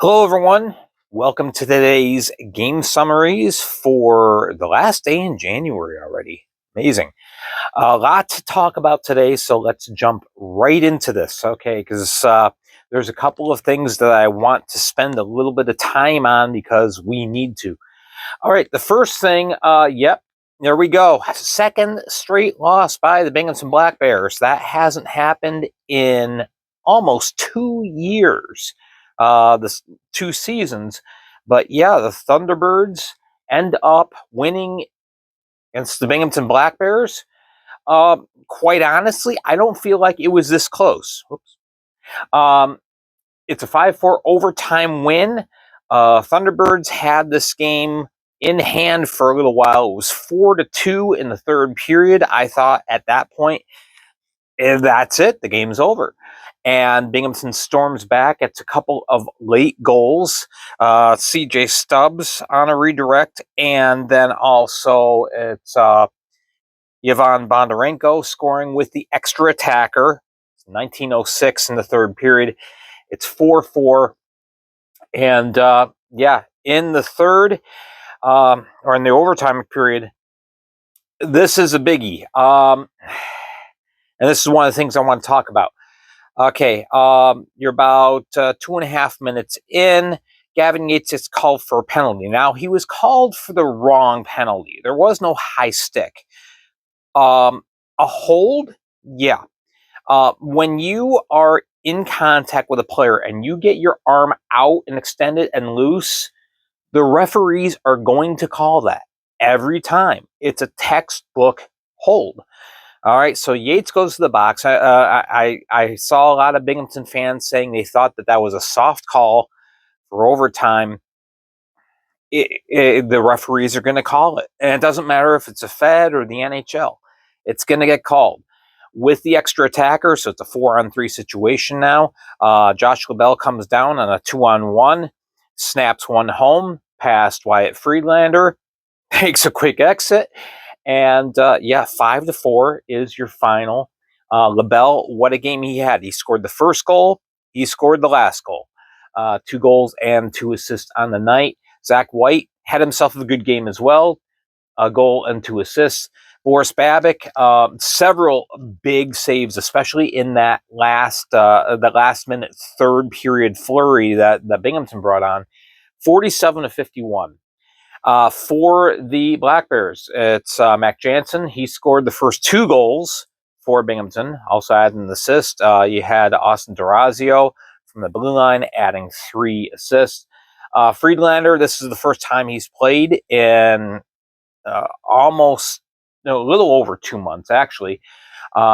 Hello, everyone. Welcome to today's game summaries for the last day in January already. Amazing. A lot to talk about today, so let's jump right into this, okay? Because there's a couple of things that I want to spend a little bit of time on because we need to. All right, the first thing, there we go. Second straight loss by the Binghamton Black Bears. That hasn't happened in almost 2 years, this 2 seasons. But yeah, the Thunderbirds end up winning against the Binghamton Black Bears. Quite honestly, I don't feel like it was this close. Whoops. It's a 5-4 overtime win. Thunderbirds had this game in hand for a little while. It was 4-2 in the third period. I thought at that point, that's it. The game's over. And Binghamton storms back. It's a couple of late goals. CJ Stubbs on a redirect. And then also it's Yvonne Bondarenko scoring with the extra attacker. 19:06 in the third period. It's 4-4. And in the third, or in the overtime period, this is a biggie. And this is one of the things I want to talk about. Okay, you're about 2.5 minutes in. Gavin Yates is called for a penalty. Now, he was called for the wrong penalty. There was no high stick. A hold? Yeah. When you are in contact with a player and you get your arm out and extended and loose, the referees are going to call that every time. It's a textbook hold. All right, so Yates goes to the box. I saw a lot of Binghamton fans saying they thought that was a soft call for overtime. The referees are going to call it. And it doesn't matter if it's a Fed or the NHL. It's going to get called. With the extra attacker, so it's a 4-on-3 situation now. Josh LaBelle comes down on a 2-on-1, snaps one home past Wyatt Friedlander, takes a quick exit, and 5-4 is your final. LaBelle, what a game he had. He scored the first goal. He scored the last goal. 2 goals and 2 assists on the night. Zach White had himself a good game as well. A goal and 2 assists. Boris Babick, several big saves, especially in that last minute third period flurry that Binghamton brought on. 47-51. For the Black Bears, it's Mac Jansen. He scored the first 2 goals for Binghamton. Also had an assist. You had Austin Durazio from the blue line adding 3 assists. Friedlander, this is the first time he's played in a little over 2 months, actually.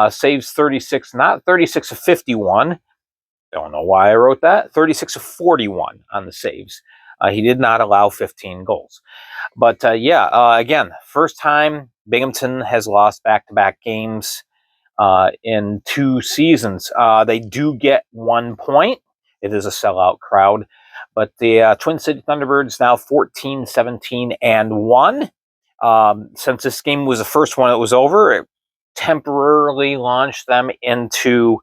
Saves 36, not 36 of 51. Don't know why I wrote that. 36 of 41 on the saves. He did not allow 15 goals. But again, first time Binghamton has lost back-to-back games in 2 seasons. They do get 1 point. It is a sellout crowd. But the Twin City Thunderbirds now 14-17-1. Since this game was the first one that was over, it temporarily launched them into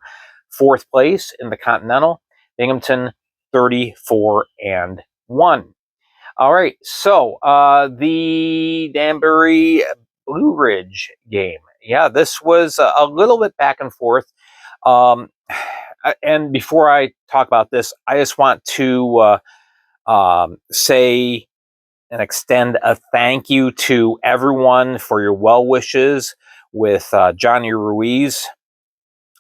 4th place in the Continental. Binghamton 34-1. All right, so the Danbury Blue Ridge game. Yeah, this was a little bit back and forth. And before I talk about this, I just want to say and extend a thank you to everyone for your well wishes with Johnny Ruiz.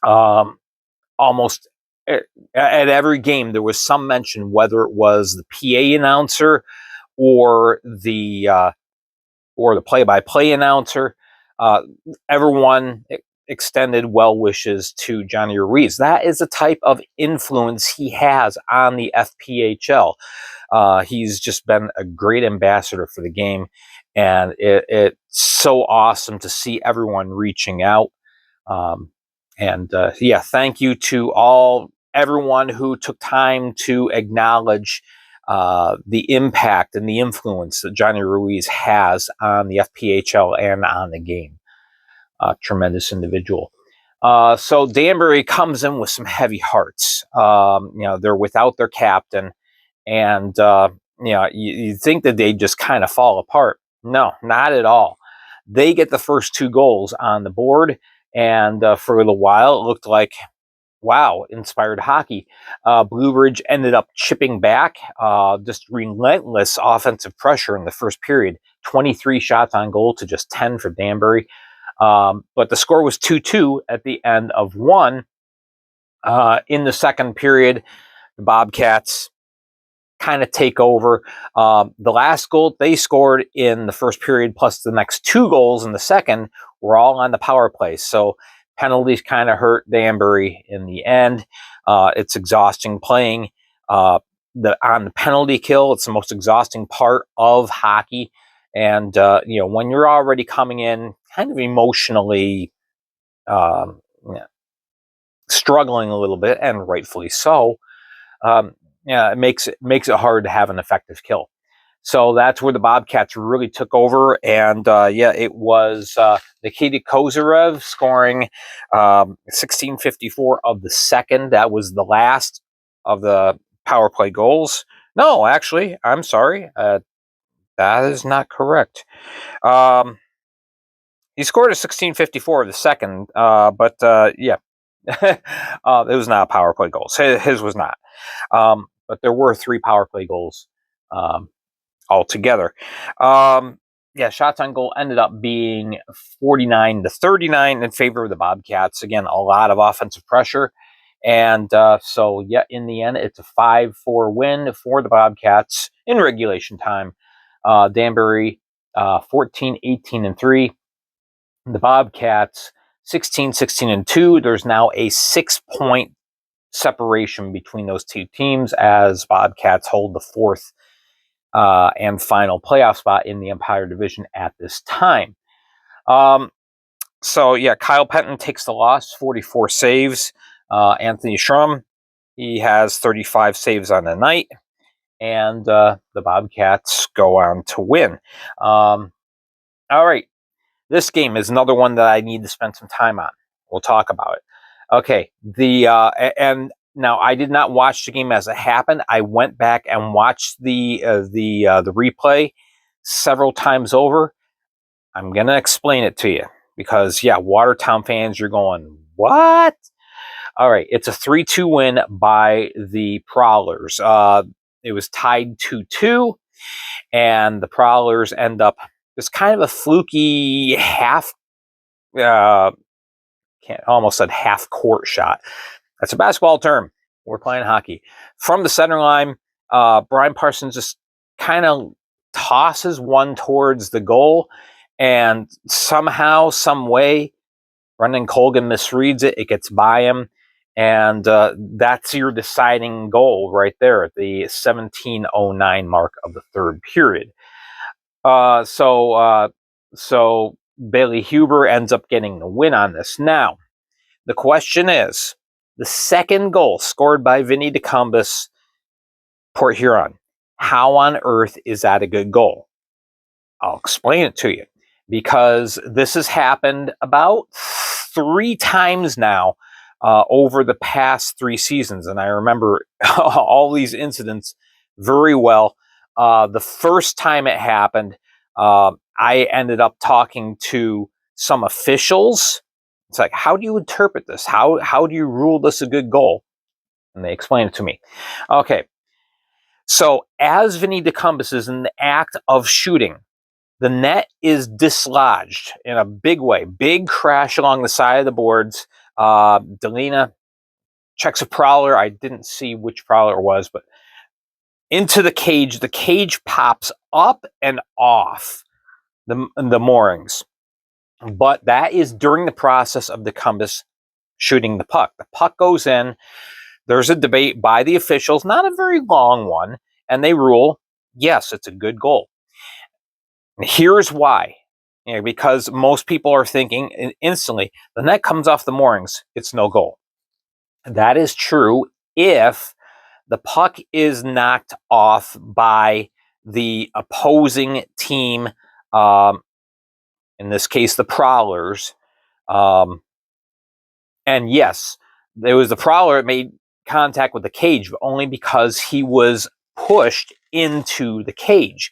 Almost at every game, there was some mention, whether it was the PA announcer or the play-by-play announcer. Everyone extended well wishes to Johnny Ruiz. That is the type of influence he has on the FPHL. He's just been a great ambassador for the game, and it's so awesome to see everyone reaching out. Thank you to everyone who took time to acknowledge the impact and the influence that Johnny Ruiz has on the FPHL and on the game. Tremendous individual. So Danbury comes in with some heavy hearts. They're without their captain. And you think that they just kind of fall apart. No, not at all. They get the first 2 goals on the board, and for a little while, it looked like, wow, inspired hockey. Blue Ridge ended up chipping back, just relentless offensive pressure in the first period. 23 shots on goal to just 10 for Danbury. But the score was 2-2 at the end of 1. In the second period, the Bobcats kind of take over. The last goal they scored in the first period, plus the next 2 goals in the second, were all on the power play. So penalties kind of hurt Danbury in the end. It's exhausting playing on the penalty kill. It's the most exhausting part of hockey. And when you're already coming in kind of emotionally struggling a little bit, and rightfully so, it makes it hard to have an effective kill. So that's where the Bobcats really took over, and it was Nikita Kozarev scoring 16:54 of the second. That was the last of the power play goals. No, actually, I'm sorry, that is not correct. He scored a 16:54 of the second, but it was not a power play goal. His was not. But there were 3 power play goals altogether. Shots on goal ended up being 49-39 in favor of the Bobcats. Again, a lot of offensive pressure. And in the end, it's a 5-4 win for the Bobcats in regulation time. Danbury 14-18-3. The Bobcats 16-16-2. There's now a 6-point separation between those 2 teams as Bobcats hold the 4th and final playoff spot in the Empire Division at this time. Kyle Penton takes the loss, 44 saves. Anthony Schrum, he has 35 saves on the night, and the Bobcats go on to win. All right, this game is another one that I need to spend some time on. We'll talk about it. Okay, and now I did not watch the game as it happened. I went back and watched the replay several times over. I'm gonna explain it to you because Watertown fans, you're going, what? All right, it's a 3-2 win by the Prowlers. It was tied 2-2, and the Prowlers end up, it's kind of a fluky half. Almost said half court shot. That's a basketball term. We're playing hockey. From the center line, Brian Parsons just kind of tosses one towards the goal, and somehow, some way, Brendan Colgan misreads it. It gets by him, and that's your deciding goal right there at the 17:09 mark of the third period. So Bailey Huber ends up getting the win on this. Now, the question is, the second goal scored by Vinny DeCumbus, Port Huron. How on earth is that a good goal? I'll explain it to you. Because this has happened about 3 times now over the past 3 seasons. And I remember all these incidents very well. The first time it happened, I ended up talking to some officials. It's like, how do you interpret this? How do you rule this a good goal? And they explained it to me. Okay. So as Vinny DeCumbus is in the act of shooting, the net is dislodged in a big way. Big crash along the side of the boards. Delina checks a prowler. I didn't see which prowler it was, but into the cage. The cage pops up and off the moorings. But that is during the process of DeCumbus shooting the puck. The puck goes in. There's a debate by the officials, not a very long one, and they rule, yes, it's a good goal. And here's why. Because most people are thinking instantly, the net comes off the moorings, it's no goal. That is true if the puck is knocked off by the opposing team, in this case, the Prowlers. And yes, there was the Prowler that made contact with the cage, but only because he was pushed into the cage.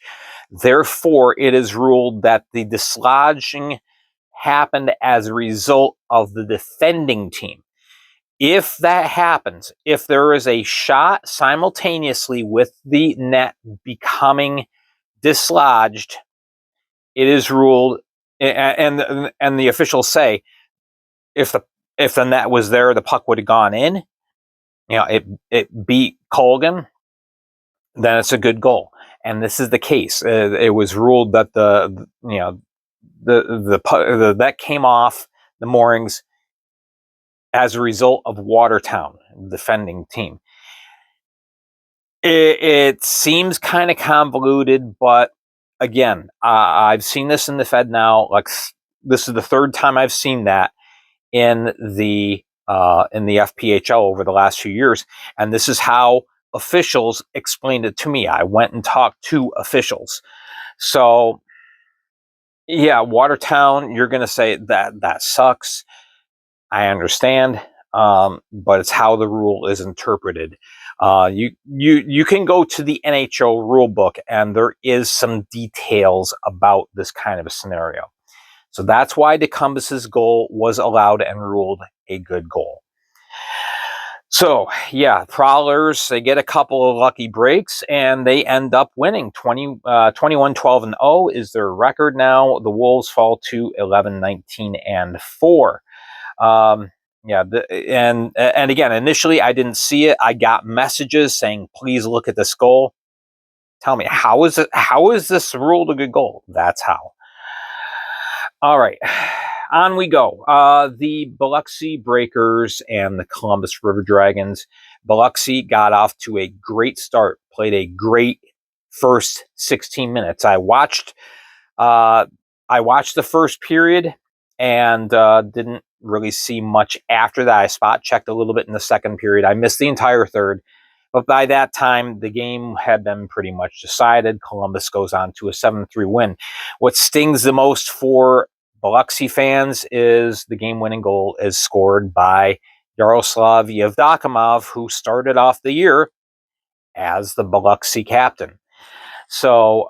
Therefore, it is ruled that the dislodging happened as a result of the defending team. If that happens, if there is a shot simultaneously with the net becoming dislodged, it is ruled, and the officials say, if the net was there, the puck would have gone in. You know, it beat Colgan, then it's a good goal. And this is the case. It was ruled that the that came off the moorings as a result of Watertown, the defending team. It seems kind of convoluted, but again, I've seen this in the Fed now. Like, this is the third time I've seen that in the FPHL over the last few years, and this is how officials explained it to me. I went and talked to officials. So, yeah, Watertown, you're going to say that sucks. I understand, but it's how the rule is interpreted. You can go to the NHL rule book, and there is some details about this kind of a scenario. So that's why DeCumbus's goal was allowed and ruled a good goal. So, yeah, Prowlers, they get a couple of lucky breaks, and they end up winning. 21-12-0 is their record now. The Wolves fall to 11-19-4. Yeah, and again, initially I didn't see it. I got messages saying, please look at this goal. Tell me, how is this ruled a good goal? That's how. All right, on we go. The Biloxi Breakers and the Columbus River Dragons. Biloxi got off to a great start, played a great first 16 minutes. I watched the first period and didn't really see much after that. I spot checked a little bit in the second period. I missed the entire third. But by that time, the game had been pretty much decided. Columbus goes on to a 7-3 win. What stings the most for Biloxi fans is the game-winning goal is scored by Yaroslav Yevdokimov, who started off the year as the Biloxi captain. So,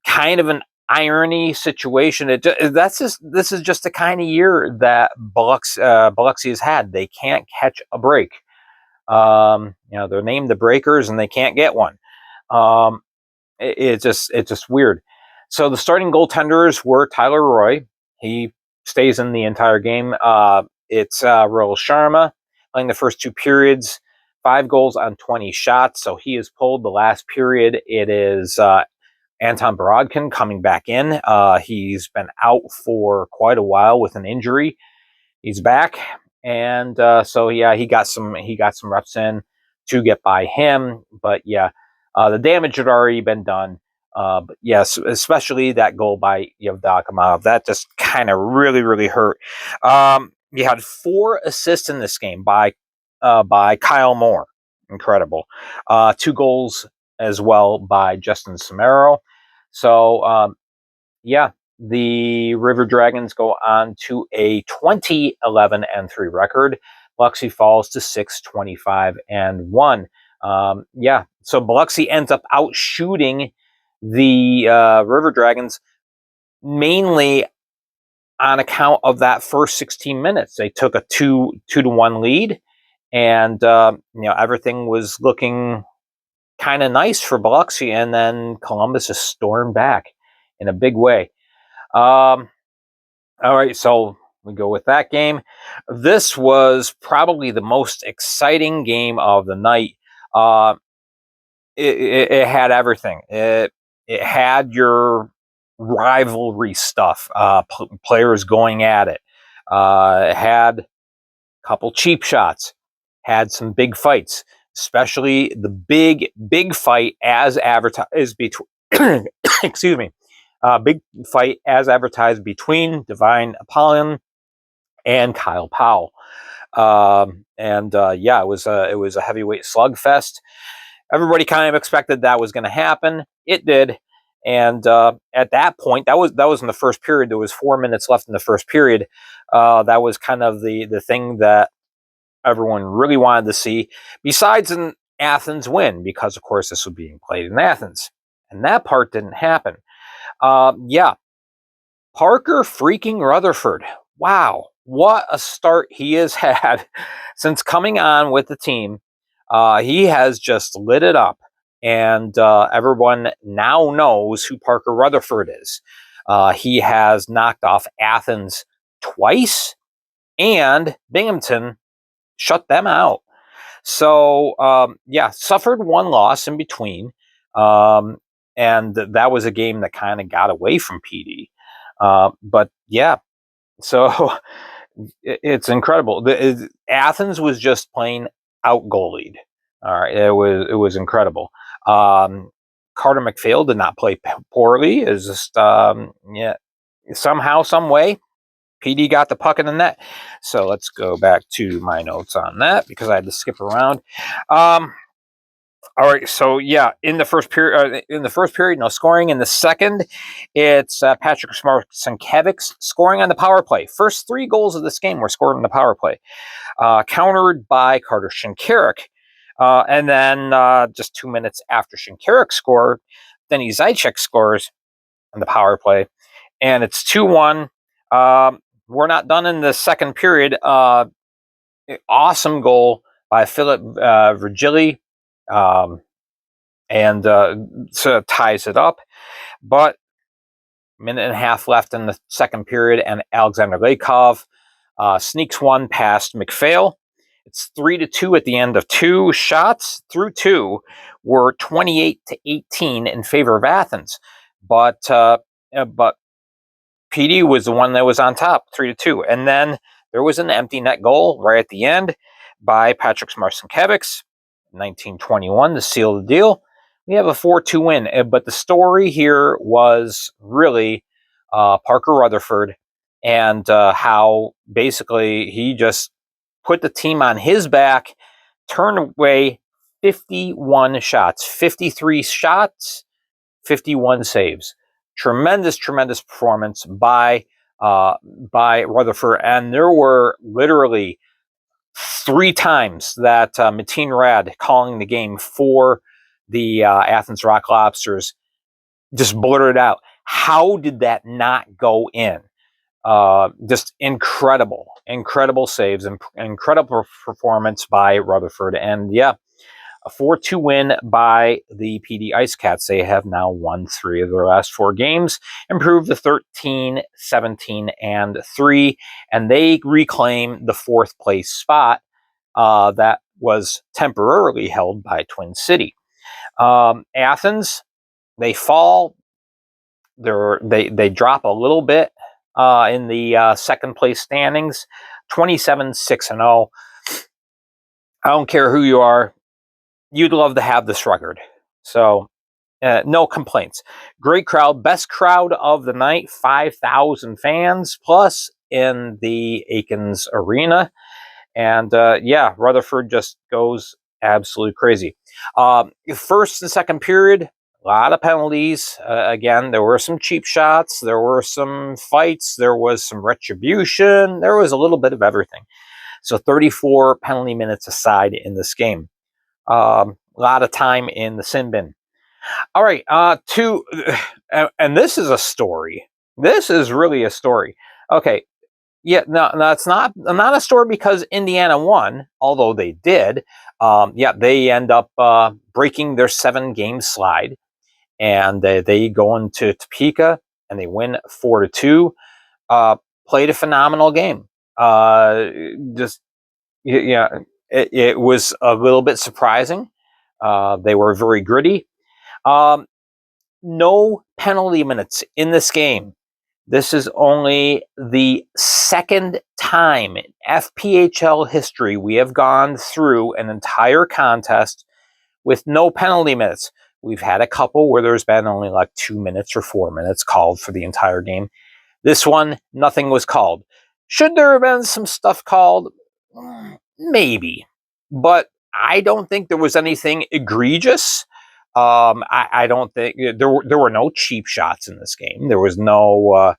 kind of an irony situation. This is just the kind of year that Biloxi has had. They can't catch a break. They're named the Breakers and they can't get one. It's just weird. So the starting goaltenders were Tyler Roy. He stays in the entire game. It's Rahul Sharma playing the first two periods, 5 goals on 20 shots. So he is pulled the last period. It is Anton Borodkin coming back in. He's been out for quite a while with an injury. He's back. And so yeah, he got some reps in to get by him, but yeah, the damage had already been done. But yes, especially that goal by Yevdokimov, that just kind of really hurt. You had 4 assists in this game by Kyle Moore, incredible. 2 goals as well by Justin Samaro. So yeah. The River Dragons go on to a 20-11-3 record. Biloxi falls to 6-25-1. Yeah, so Biloxi ends up outshooting the River Dragons mainly on account of that first 16 minutes. They took a 2-1 lead, and everything was looking kind of nice for Biloxi, and then Columbus just stormed back in a big way. All right, so we go with that game. This was probably the most exciting game of the night. It had everything. It had your rivalry stuff, players going at it. It had a couple cheap shots, had some big fights, especially the big fight as advertised between. Excuse me. Big fight as advertised between Divine Apollon and Kyle Powell. Yeah, it was a heavyweight slugfest. Everybody kind of expected that was going to happen. It did. And at that point, that was in the first period. There was 4 minutes left in the first period. That was kind of the thing that everyone really wanted to see. Besides Athens win, because of course this was being played in Athens. And that part didn't happen. Yeah, Parker freaking Rutherford. Wow, what a start he has had since coming on with the team. He has just lit it up, and everyone now knows who Parker Rutherford is. He has knocked off Athens twice, and Binghamton shut them out. So, yeah, suffered one loss in between. And that was a game that kind of got away from PD. But yeah, so it's incredible. Athens was just plain out goalied. All right, it was incredible. Carter McPhail did not play poorly. It's just yeah, somehow, some way, PD got the puck in the net. So let's go back to my notes on that because I had to skip around. All right, so yeah, in the first period, no scoring. In the second, it's Patrick Marcinkiewicz scoring on the power play. First 3 goals of this game were scored on the power play, countered by Carter Shinkaruk. And then just 2 minutes after Shinkaruk scored, Denny Zajac scores on the power play, and it's 2-1. We're not done in the second period. Awesome goal by Philip Virgili. And so ties it up. But minute and a half left in the second period, and Alexander Lakov sneaks one past McPhail. It's 3-2 at the end of 2 shots. Through 2 were 28-18 in favor of Athens, but PD was the one that was on top, 3-2, and then there was an empty net goal right at the end by Patrick Marcinkiewicz, 1921, to seal the deal. We have a 4-2 win, but the story here was really Parker Rutherford and how basically he just put the team on his back, turned away 51 shots, 53 shots, 51 saves. Tremendous performance by Rutherford, and there were literally 3 times that Mateen Rad, calling the game for the Athens Rock Lobsters, just blurted out, "How did that not go in?" Just incredible saves and incredible performance by Rutherford, and yeah, a 4-2 win by the PD Ice Cats. They have now won 3 of their last 4 games, improved to 13, 17, and 3, and they reclaim the 4th place spot that was temporarily held by Twin City. Athens, they fall. They drop a little bit in the second place standings, 27-6-0. I don't care who you are. You'd love to have this record. So, no complaints. Great crowd. Best crowd of the night. 5,000 fans plus in the Aikens Arena. And, yeah, Rutherford just goes absolutely crazy. First and second period, a lot of penalties. Again, there were some cheap shots. There were some fights. There was some retribution. There was a little bit of everything. So 34 penalty minutes aside in this game. A lot of time in the sin bin. All right, and this is a story. This is really a story. Okay, yeah, no, it's not a story because Indiana won, although they did. Yeah, they end up breaking their 7-game slide, and they go into Topeka and they win 4-2. Played a phenomenal game. Just yeah, it was a little bit surprising. They were very gritty. No penalty minutes in this game. This is only the second time in FPHL history we have gone through an entire contest with no penalty minutes. We've had a couple where there's been only like 2 minutes or 4 minutes called for the entire game. This one, nothing was called. Should there have been some stuff called? Maybe. But I don't think there was anything egregious. I don't think there were no cheap shots in this game. There was no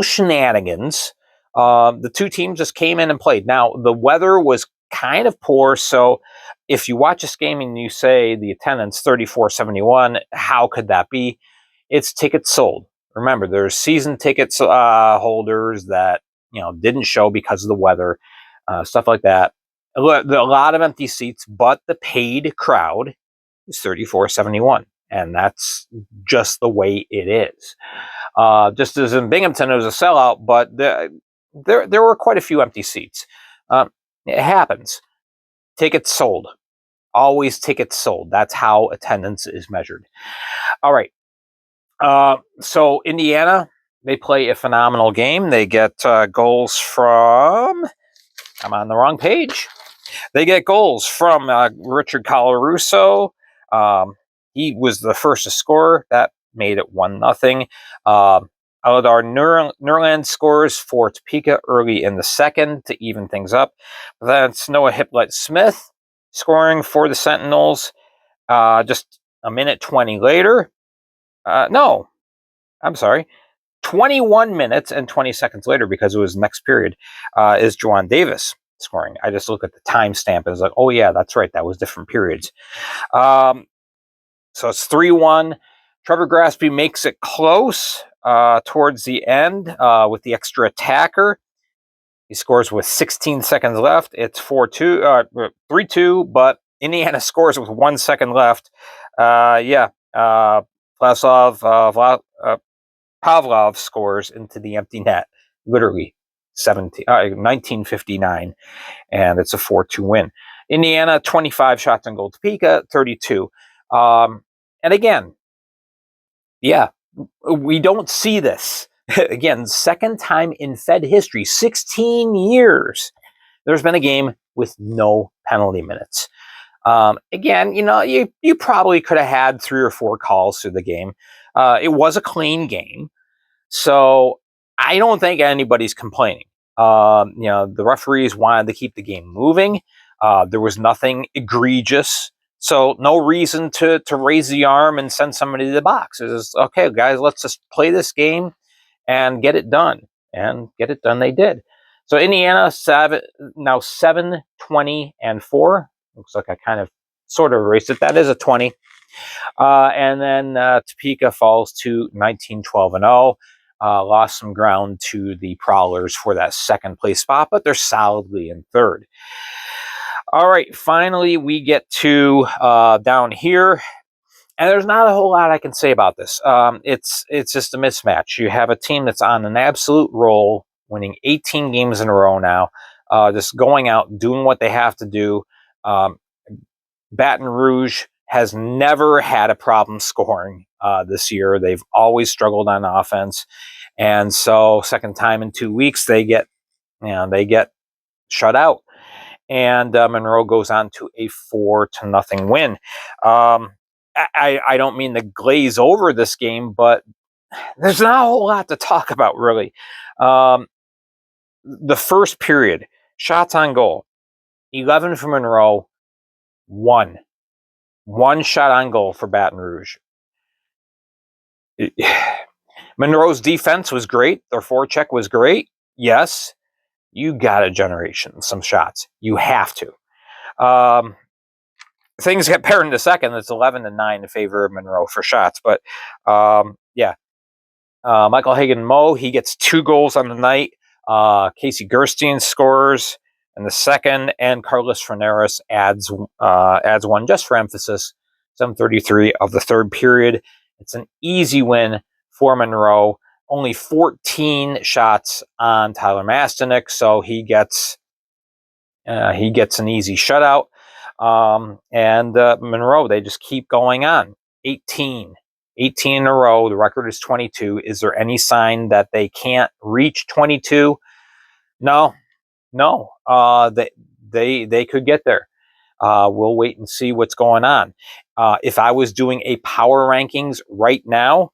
shenanigans. The 2 teams just came in and played. Now the weather was kind of poor. So if you watch this game and you say the attendance 3471, how could that be? It's tickets sold. Remember, there's season tickets holders that didn't show because of the weather, stuff like that. A lot of empty seats, but the paid crowd is 3471, and that's just the way it is. Just as in Binghamton, it was a sellout, but there were quite a few empty seats. It happens. Tickets sold. Always tickets sold. That's how attendance is measured. All right. So Indiana, they play a phenomenal game. They get goals from... I'm on the wrong page. They get goals from Richard Colarusso. He was the first to score. That made it 1-0. Aladar Nerland scores for Topeka early in the second to even things up. That's Noah Hiplet-Smith scoring for the Sentinels just a minute 20 later. No, I'm sorry. 21 minutes and 20 seconds later, because it was next period, is Juwan Davis scoring. I just look at the timestamp and it's like, oh yeah, that's right. That was different periods. So it's 3-1. Trevor Graspy makes it close towards the end with the extra attacker. He scores with 16 seconds left. It's 3-2, but Indiana scores with 1 second left. Pavlov scores into the empty net, literally 1959, and it's a 4-2 win. Indiana, 25 shots on goal. Topeka, 32. And again, yeah, we don't see this. Again, second time in Fed history, 16 years, there's been a game with no penalty minutes. Again, you probably could have had 3 or 4 calls through the game. It was a clean game, so I don't think anybody's complaining. The referees wanted to keep the game moving. There was nothing egregious, so no reason to raise the arm and send somebody to the box. It's okay, guys, let's just play this game and get it done. And get it done they did. So Indiana, 7-20-4. Looks like I kind of sort of erased it. That is a 20. And then Topeka falls to 19-12-0. Lost some ground to the Prowlers for that second place spot, but they're solidly in third. All right, finally we get to down here. And there's not a whole lot I can say about this. It's just a mismatch. You have a team that's on an absolute roll, winning 18 games in a row now, just going out, doing what they have to do. Baton Rouge has never had a problem scoring this year. They've always struggled on offense. And so second time in 2 weeks, they get shut out. And Monroe goes on to a 4-0 win. I don't mean to glaze over this game, but there's not a whole lot to talk about, really. The first period, shots on goal, 11 for Monroe, 1. 1 shot on goal for Baton Rouge. Monroe's defense was great. Their forecheck was great. Yes, you got to generation some shots. You have to. Things get paired in the second. It's 11-9 in favor of Monroe for shots. But, Michael Hagan-Moe, he gets 2 goals on the night. Casey Gerstein scores in the second, and Carlos Ferneris adds 1 just for emphasis. 7:33 of the third period. It's an easy win for Monroe. Only 14 shots on Tyler Mastinik, so he gets an easy shutout. And Monroe, they just keep going on. 18 in a row. The record is 22. Is there any sign that they can't reach 22? No. They could get there. We'll wait and see what's going on. If I was doing a power rankings right now,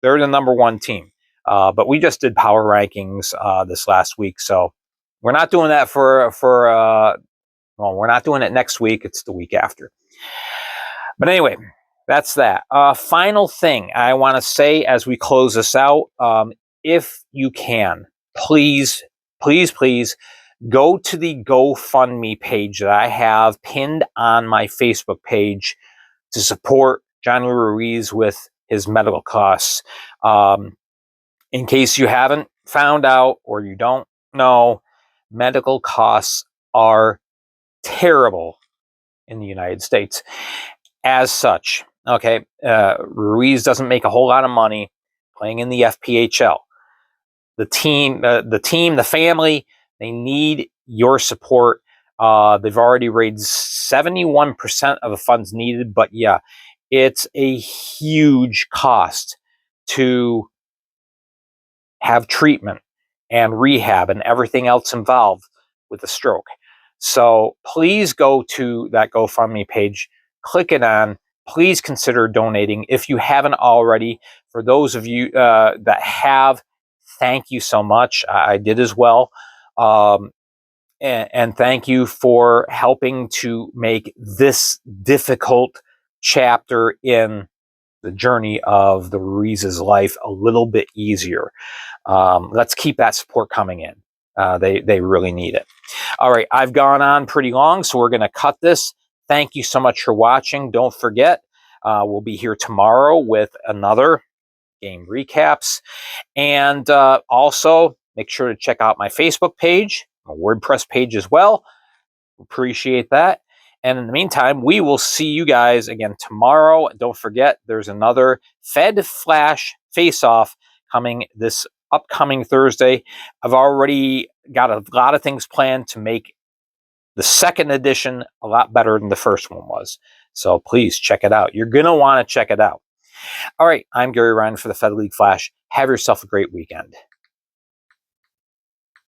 they're the number 1 team. But we just did power rankings this last week, so we're not doing that we're not doing it next week. It's the week after. But anyway, that's that. Final thing I want to say as we close this out, if you can, please go to the GoFundMe page that I have pinned on my Facebook page to support John Ruiz with his medical costs. In case you haven't found out or you don't know, medical costs are terrible in the United States. As such, okay, Ruiz doesn't make a whole lot of money playing in the FPHL. The team, the family, they need your support. They've already raised 71% of the funds needed, but yeah, it's a huge cost to have treatment and rehab and everything else involved with a stroke. So please go to that GoFundMe page, click it on. Please consider donating if you haven't already. For those of you that have, thank you so much. I did as well. And thank you for helping to make this difficult chapter in the journey of the Ruiz's life a little bit easier. Let's keep that support coming in. They really need it. All right, I've gone on pretty long, so we're going to cut this. Thank you so much for watching. Don't forget, we'll be here tomorrow with another game recaps. And also, make sure to check out my Facebook page, my WordPress page as well. Appreciate that. And in the meantime, we will see you guys again tomorrow. Don't forget, there's another Fed Flash Face-Off coming this upcoming Thursday. I've already got a lot of things planned to make the second edition a lot better than the first one was. So please check it out. You're going to want to check it out. All right, I'm Gary Ryan for the Fed League Flash. Have yourself a great weekend.